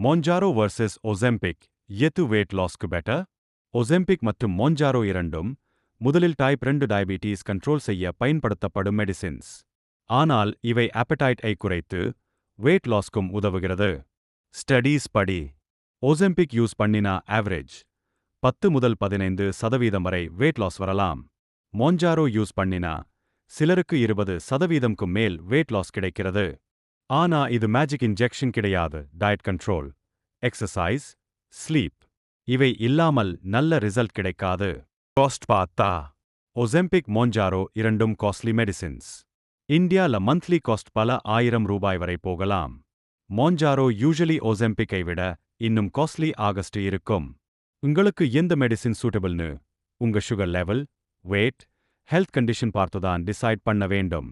மோன்ஜாரோ vs ஒசெம்பிக் எது wait லாஸ்க்கு better? ஒசெம்பிக் மற்றும் மோன்ஜாரோ இரண்டும் முதலில் டைப் 2 டயபெட்டிஸ் கண்ட்ரோல் செய்ய பயன்படுத்தப்படும் மெடிசின்ஸ். ஆனால் இவை appetite-ஐ குறைத்து வெயிட் லாஸ்க்கும் உதவுகிறது. ஸ்டடீஸ் படி ஒசெம்பிக் யூஸ் பண்ணினா ஆவரேஜ் 10 முதல் 15% வரை வெயிட் லாஸ் வரலாம். மோன்ஜாரோ யூஸ் பண்ணினா சிலருக்கு 20%க்கு மேல் வெயிட் லாஸ் கிடைக்கிறது. ஆனா இது மேஜிக் இன்ஜெக்ஷன் கிடையாது. டயட் கண்ட்ரோல், எக்ஸசைஸ், ஸ்லீப் இவை இல்லாமல் நல்ல ரிசல்ட் கிடைக்காது. காஸ்ட் பார்த்தா ஒசெம்பிக் மோன்ஜாரோ இரண்டும் காஸ்ட்லி மெடிசின்ஸ். இந்தியால மந்த்லி காஸ்ட் பல ₹1000 வரை போகலாம். மோன்ஜாரோ யூசுவலி ஒசெம்பிக்கை விட இன்னும் காஸ்ட்லி ஆகஸ்ட் இருக்கும். உங்களுக்கு எந்த மெடிசின் சூட்டபிள்னு உங்க sugar level, weight, health condition பார்த்துதான் டிசைட் பண்ண வேண்டும்.